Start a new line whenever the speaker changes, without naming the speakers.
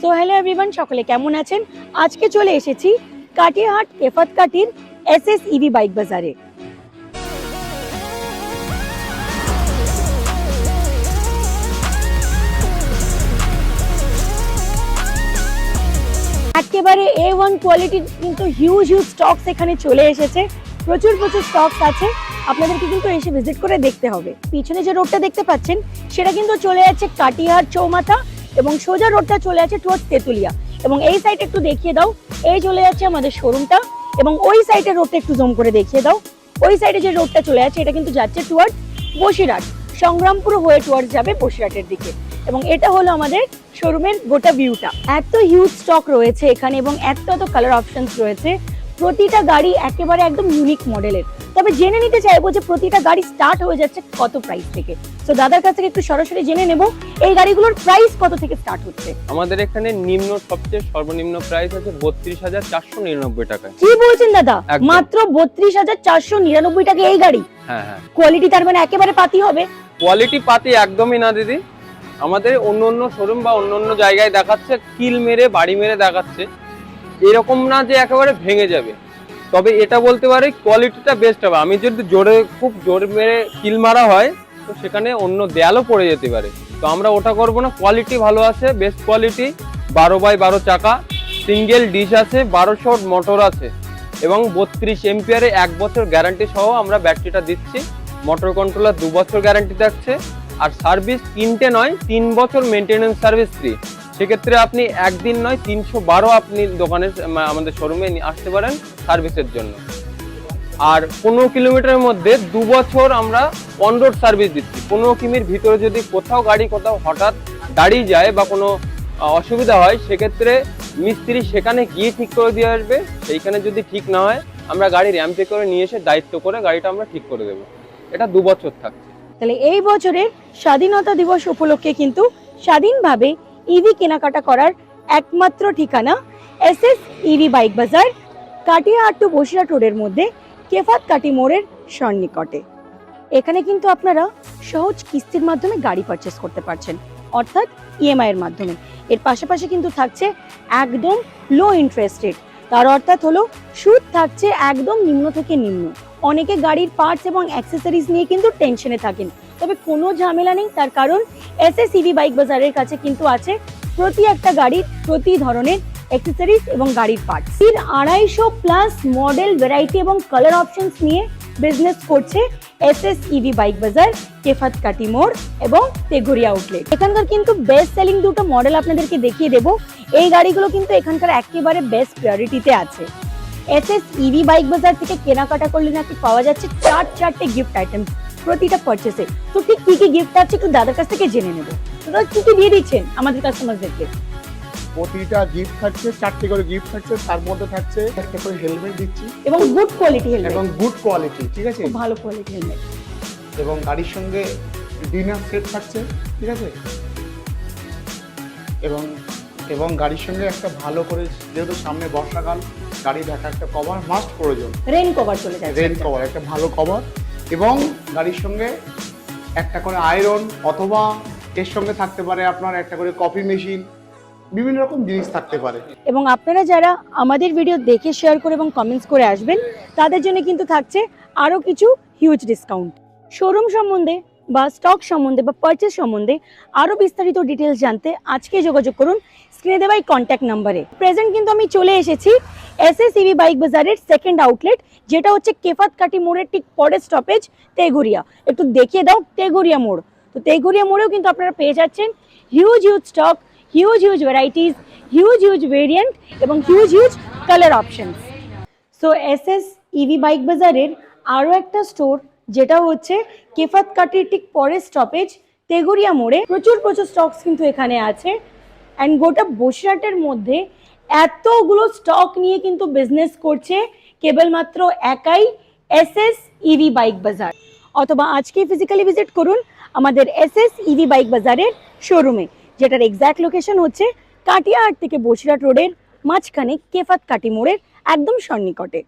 So hello everyone, সকলে কেমন আছেন? আজকে চলে এসেছি কাটিয়াহাট কেফাত কাটির এসএস ইভি বাইক বাজারে। একেবারে A1 কোয়ালিটির কিন্তু হিউজ স্টকস এখানে চলে এসেছে। প্রচুর স্টকস আছে, আপনাদেরকে কিন্তু এসে ভিজিট করে দেখতে হবে। পিছনে যে রোডটা দেখতে পাচ্ছেন সেটা কিন্তু চলে যাচ্ছে কাটিয়াহাট চৌমাথা এবং সোজা রোডটা চলে যাচ্ছে টুয়ার্ডস তেতুলিয়া। এবং এই সাইডে একটু দেখিয়ে দাও, এই চলে যাচ্ছে আমাদের শোরুমটা। এবং ওই সাইডের রোডটা একটু জুম করে দেখিয়ে দাও, ওই সাইডে যে রোডটা চলে যাচ্ছে এটা কিন্তু যাচ্ছে টুয়ার্ডস বসিরহাট, সংগ্রামপুর হয়ে টুয়ার্ডস যাবে বসিরহাটের দিকে। এবং এটা হলো আমাদের শোরুমের গোটা ভিউটা। এত হিউজ স্টক রয়েছে এখানে এবং এত কালার অপশনস রয়েছে। প্রতিটা গাড়ি একেবারে একদম ইউনিক মডেলের। তবে জেনে নিতে চাইবো যে প্রতিটা গাড়ি স্টার্ট হয়ে যাচ্ছে কত প্রাইস থেকে। তো দাদার কাছ থেকে একটু সরাসরি জেনে নেব এই গাড়িগুলোর প্রাইস কত থেকে স্টার্ট হচ্ছে।
আমাদের এখানে সবচেয়ে সর্বনিম্ন প্রাইস আছে 32,499 টাকা।
কি বলছেন দাদা, মাত্র 32,499 টাকা এই গাড়ি?
হ্যাঁ।
কোয়ালিটি তার মানে একেবারে পাতি হবে?
কোয়ালিটি পাতি একদমই না দিদি। আমাদের অন্য শোরুম বা অন্য জায়গায় দেখাচ্ছে কিল মেরে বাড়ি মেরে দেখাচ্ছে, এরকম না যে একেবারে ভেঙে যাবে। তবে এটা বলতে পারি কোয়ালিটিটা বেস্ট হবে। আমি যদি খুব জোরে মেরে কিল মারা হয় তো সেখানে অন্য দেয়ালও পড়ে যেতে পারে, তো আমরা ওটা করব না। কোয়ালিটি ভালো আছে, বেস্ট কোয়ালিটি। 12x12 চাকা, সিঙ্গেল ডিশ আছে, 1200 মোটর আছে এবং 32 এম্পিয়ারে 1 বছর গ্যারান্টি সহ আমরা ব্যাটারিটা দিচ্ছি। মোটর কন্ট্রোলার 2 বছর গ্যারান্টি থাকছে। আর সার্ভিস 3টে নয় 3 বছর মেনটেনেন্স সার্ভিস ফ্রি। সেক্ষেত্রে আপনি একদিন নয় 312 আপনি দোকানে আমাদের শোরুমে আসতে পারেন সার্ভিসের জন্য। আর 15 কিলোমিটারের মধ্যে 2 বছর আমরা অন রোড সার্ভিস দিচ্ছি। 15 কিমির ভিতরে যদি কোথাও গাড়ি হঠাৎ দাঁড়িয়ে যায় বা কোনো অসুবিধা হয়, সেক্ষেত্রে মিস্ত্রি সেখানে গিয়ে ঠিক করে দিয়ে আসবে। সেইখানে যদি ঠিক না হয় আমরা গাড়ি র্যাম্পে করে নিয়ে এসে দায়িত্ব করে গাড়িটা আমরা ঠিক করে দেবো। এটা 2 বছর থাকছে।
তাহলে এই বছরের স্বাধীনতা দিবস উপলক্ষে কিন্তু স্বাধীনভাবে ইভি কেনাকাটা করার একমাত্র ঠিকানা এসএস ইভি বাইক বাজার, কাটিয়াহাট টু বসিরহাট রোডের মধ্যে কেফাত কাটি মোড়ের সন্নিকটে। এখানে কিন্তু আপনারা সহজ কিস্তির মাধ্যমে গাড়ি পারচেস করতে পারছেন, অর্থাৎ ইএমআই এর মাধ্যমে। এর পাশাপাশি কিন্তু থাকছে একদম লো ইন্টারেস্ট রেট, তার অর্থাৎ হলো সুদ থাকছে একদম নিম্ন থেকে নিম্ন। অনেকে গাড়ির পার্টস এবং অ্যাক্সেসরিজ নিয়ে কিন্তু টেনশনে থাকেন, তবে কোনো ঝামেলা নেই। তার কারণ এসএস ইভি বাইক বাজারের কাছে কিন্তু আছে প্রতি একটা গাড়ির প্রতি ধরনের অ্যাক্সেসরিজ এবং গাড়ির পার্টস। 250+ মডেল, ভ্যারাইটি এবং কালার অপশনস নিয়ে বিজনেস করছে এসএস ইভি বাইক বাজার, কেফাত কাটি মোড় এবং তেঘরিয়া আউটলেট। এখানকার কিন্তু বেস্ট সেলিং দুটো মডেল আপনাদেরকে দেখিয়ে দেব। এই গাড়িগুলো কিন্তু এখানকার একেবারে বেস্ট প্রায়োরিটিতে আছে। এসএস ইভি বাইক বাজার থেকে কেনাকাটা করলে নাকি পাওয়া যাচ্ছে 4টে গিফট আইটেম প্রতিটা পারচেসে। তো ঠিক কি গিফট আছে একটু দাদার কাছ থেকে জেনে নেব। দাদা কি দিয়ে দিচ্ছেন আমাদের কাস্টমারদেরকে?
প্রতিটা গিফট থাকছে, 4টে করে গিফট থাকছে। তার মধ্যে থাকছে একটা করে হেলমেট দিচ্ছি এবং
গুড কোয়ালিটি হেলমেট,
এবং গুড কোয়ালিটি, ঠিক আছে,
ভালো কোয়ালিটি হেলমেট।
এবং গাড়ির সঙ্গে ডিনার সেট থাকছে, ঠিক আছে। এবং গাড়ির সঙ্গে একটা ভালো করে, যেহেতু সামনে বর্ষাকাল, গাড়ি ঢাকা একটা কভার মাস্ট প্রয়োজন।
রেইন কভার চলে যাচ্ছে,
রেইন কভার, একটা ভালো কভার। এবং গাড়ির সঙ্গে একটা করে আয়রন, অথবা এর সঙ্গে থাকতে পারে আপনার একটা করে কফি মেশিন, বিভিন্ন রকম জিনিস থাকতে পারে।
এবং আপনারা যারা আমাদের ভিডিও দেখে শেয়ার করে এবং কমেন্টস করে আসবেন তাদের জন্য কিন্তু থাকছে আরো কিছু হিউজ ডিসকাউন্ট। শোরুম সম্বন্ধে বা স্টক সম্বন্ধে বা পারচেস সম্বন্ধে আরো বিস্তারিত ডিটেলস জানতে আজকে যোগাযোগ করুন স্ক্রিনে দেওয়া এই কন্ট্যাক্ট নাম্বারে। প্রেজেন্ট কিন্তু আমি চলে এসেছি এসএস ইভি বাইক বাজারের সেকেন্ড আউটলেট, যেটা হচ্ছে কেফাত কাটি মোড়ের ঠিক পরের স্টপেজ তেঘরিয়া। একটু দেখিয়ে দাও তেঘরিয়া মোড়। তো তেঘরিয়া মোড়েও কিন্তু আপনারা পেয়ে যাচ্ছেন huge stock, huge varieties, huge variant এবং huge colour options. So SS EV bike বাজারের আরও একটা স্টোর, যেটা হচ্ছে কেফাত কাটির ঠিক পরের স্টপেজ তেঘরিয়া মোড়ে। প্রচুর স্টকস কিন্তু এখানে আছে। অ্যান্ড গোটা বসিরহাটের মধ্যে এতগুলো স্টক নিয়ে কিন্তু বিজনেস করছে কেবলমাত্র একাই এসএস ইভি বাইক বাজার। অথবা আজকে ফিজিক্যালি ভিজিট করুন আমাদের এসএস ইভি বাইক বাজারের শোরুমে, যেটার এক্স্যাক্ট লোকেশন হচ্ছে কাটিয়াহাট থেকে বসিরহাট রোডের মাঝখানে কেফাত কাটি মোড়ের একদম সন্নিকটে।